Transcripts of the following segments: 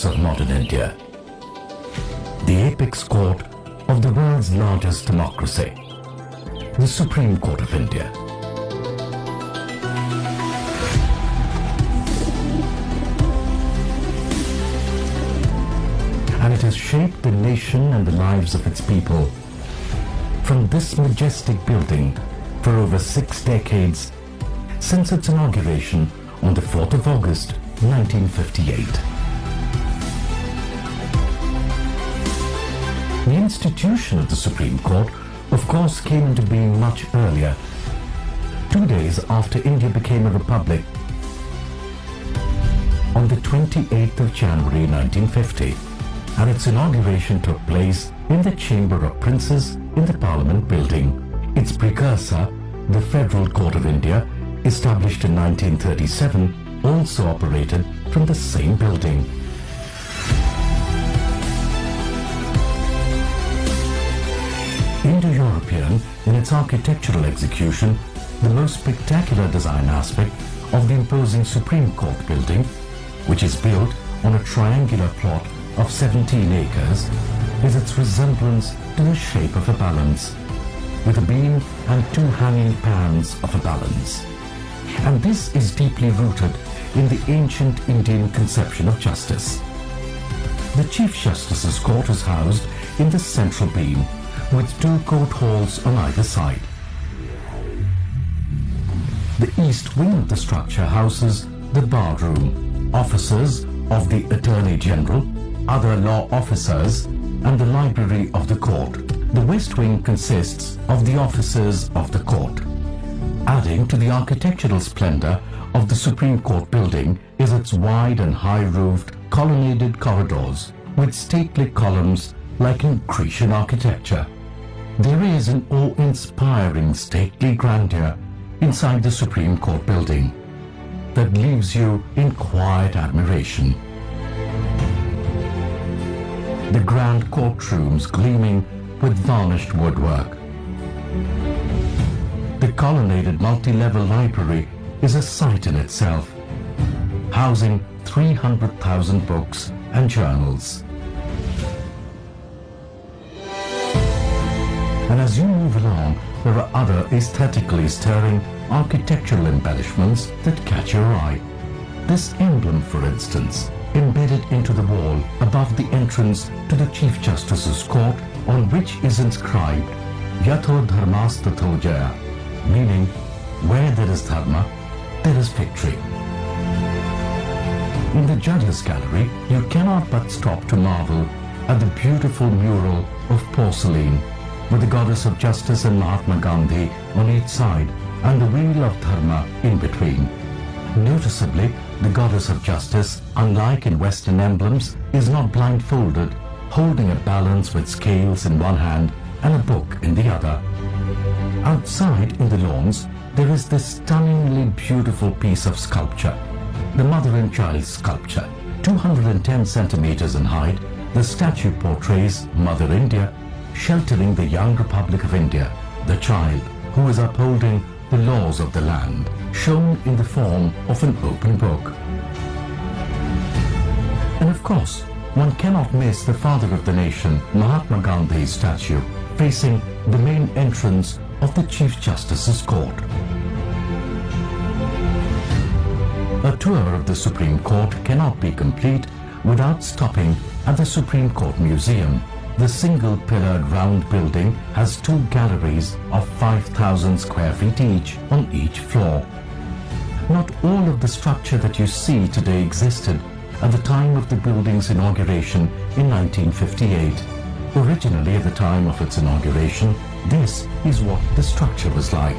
Of modern India, the apex court of the world's largest democracy, the Supreme Court of India. And it has shaped the nation and the lives of its people. From this majestic building for over 6 decades, since its inauguration on the 4th of August, 1958. The institution of the Supreme Court, of course, came into being much earlier, 2 days after India became a republic, on the 28th of January 1950, and its inauguration took place in the Chamber of Princes in the Parliament building. Its precursor, the Federal Court of India, established in 1937, also operated from the same building. Indo-European in its architectural execution, the most spectacular design aspect of the imposing Supreme Court building, which is built on a triangular plot of 17 acres, is its resemblance to the shape of a balance, with a beam and 2 hanging pans of a balance. And this is deeply rooted in the ancient Indian conception of justice. The Chief Justice's court is housed in the central beam, with 2 court halls on either side. The east wing of the structure houses the bar room, officers of the Attorney General, other law officers, and the library of the court. The west wing consists of the officers of the court. Adding to the architectural splendor of the Supreme Court building is its wide and high-roofed colonnaded corridors with stately columns like in Grecian architecture. There is an awe-inspiring stately grandeur inside the Supreme Court building that leaves you in quiet admiration. The grand courtrooms gleaming with varnished woodwork. The colonnaded multi-level library is a sight in itself, housing 300,000 books and journals. And as you move along, there are other aesthetically stirring architectural embellishments that catch your eye. This emblem, for instance, embedded into the wall above the entrance to the Chief Justice's court, on which is inscribed Yatho Dharmas Tatho Jaya, meaning where there is dharma, there is victory. In the Judges Gallery, you cannot but stop to marvel at the beautiful mural of porcelain with the Goddess of Justice and Mahatma Gandhi on each side and the Wheel of Dharma in between. Noticeably, the Goddess of Justice, unlike in Western emblems, is not blindfolded, holding a balance with scales in one hand and a book in the other. Outside in the lawns, there is this stunningly beautiful piece of sculpture, the Mother and Child sculpture. 210 centimeters in height, the statue portrays Mother India sheltering the young Republic of India, the child who is upholding the laws of the land, shown in the form of an open book. And of course, one cannot miss the father of the nation, Mahatma Gandhi's statue, facing the main entrance of the Chief Justice's court. A tour of the Supreme Court cannot be complete without stopping at the Supreme Court Museum. The single-pillared round building has 2 galleries of 5,000 square feet each on each floor. Not all of the structure that you see today existed at the time of the building's inauguration in 1958. Originally, at the time of its inauguration, this is what the structure was like.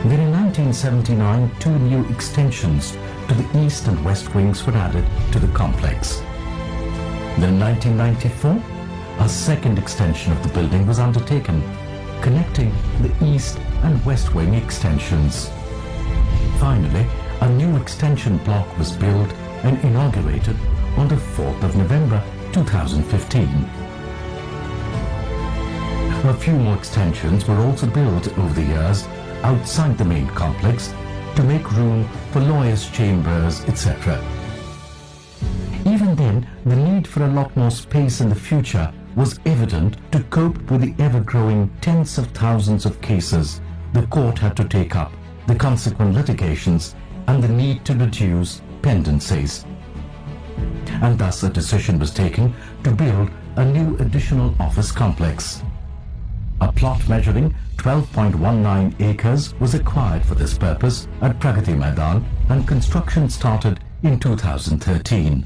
Then in 1979, 2 new extensions to the east and west wings were added to the complex. Then in 1994, a second extension of the building was undertaken, connecting the east and west wing extensions. Finally, a new extension block was built and inaugurated on the 4th of November 2015. A few more extensions were also built over the years outside the main complex to make room for lawyers' chambers, etc. Even then, the need for a lot more space in the future was evident to cope with the ever-growing tens of thousands of cases the court had to take up, the consequent litigations, and the need to reduce pendencies. And thus a decision was taken to build a new additional office complex. A plot measuring 12.19 acres was acquired for this purpose at Pragati Maidan, and construction started in 2013.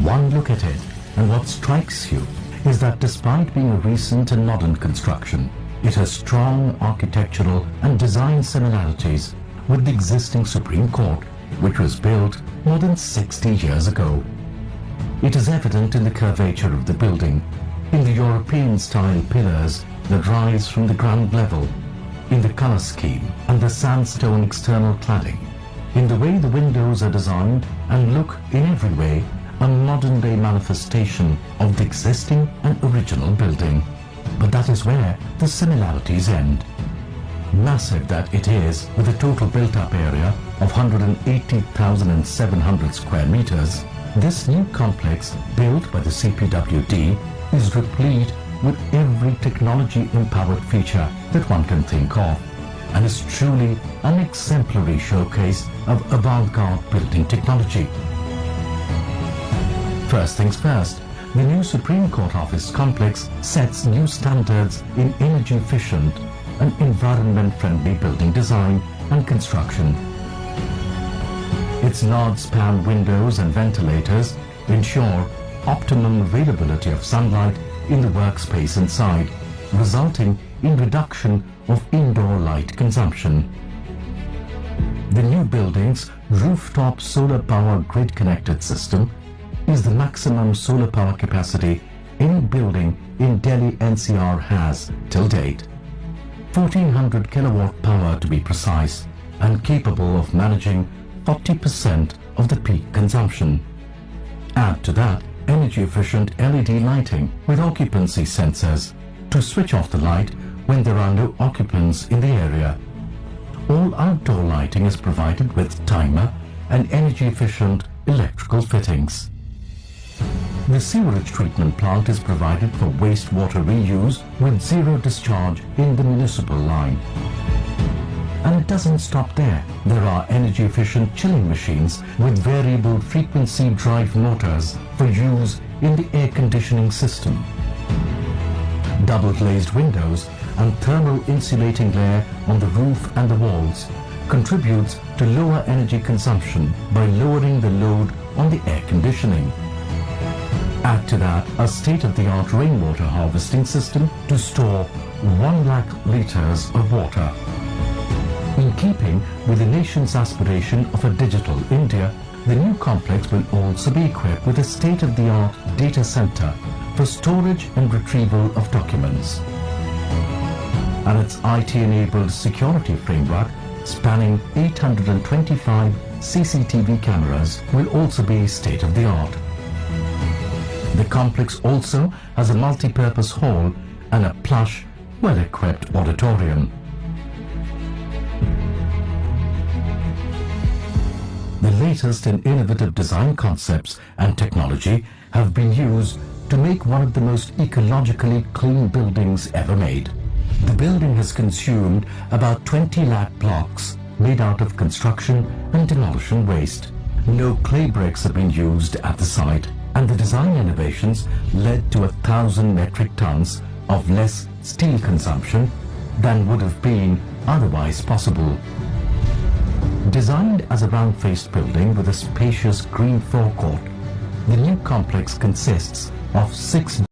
One look at it, and what strikes you is that despite being a recent and modern construction, it has strong architectural and design similarities with the existing Supreme Court, which was built more than 60 years ago. It is evident in the curvature of the building, in the European-style pillars that rise from the ground level, in the color scheme and the sandstone external cladding, in the way the windows are designed and look in every way a modern-day manifestation of the existing and original building. But that is where the similarities end. Massive that it is, with a total built-up area of 180,700 square meters, this new complex, built by the CPWD, is replete with every technology-empowered feature that one can think of, and is truly an exemplary showcase of avant-garde building technology. First things first, the new Supreme Court office complex sets new standards in energy-efficient and environment-friendly building design and construction. Its large-span windows and ventilators ensure optimum availability of sunlight in the workspace inside, resulting in reduction of indoor light consumption. The new building's rooftop solar power grid-connected system is the maximum solar power capacity any building in Delhi NCR has till date. 1400 kilowatt power to be precise, and capable of managing 40% of the peak consumption. Add to that energy-efficient LED lighting with occupancy sensors to switch off the light when there are no occupants in the area. All outdoor lighting is provided with timer and energy-efficient electrical fittings. The sewerage treatment plant is provided for wastewater reuse with zero discharge in the municipal line. And it doesn't stop there. There are energy-efficient chilling machines with variable frequency drive motors for use in the air conditioning system. Double glazed windows and thermal insulating layer on the roof and the walls contributes to lower energy consumption by lowering the load on the air conditioning. Add to that a state-of-the-art rainwater harvesting system to store 1 lakh litres of water. In keeping with the nation's aspiration of a digital India, the new complex will also be equipped with a state-of-the-art data center for storage and retrieval of documents. And its IT-enabled security framework, spanning 825 CCTV cameras, will also be state-of-the-art. The complex also has a multi-purpose hall and a plush, well-equipped auditorium. The latest and innovative design concepts and technology have been used to make one of the most ecologically clean buildings ever made. The building has consumed about 20 lakh blocks made out of construction and demolition waste. No clay bricks have been used at the site, and the design innovations led to 1,000 metric tons of less steel consumption than would have been otherwise possible. Designed as a round-faced building with a spacious green forecourt, the new complex consists of 6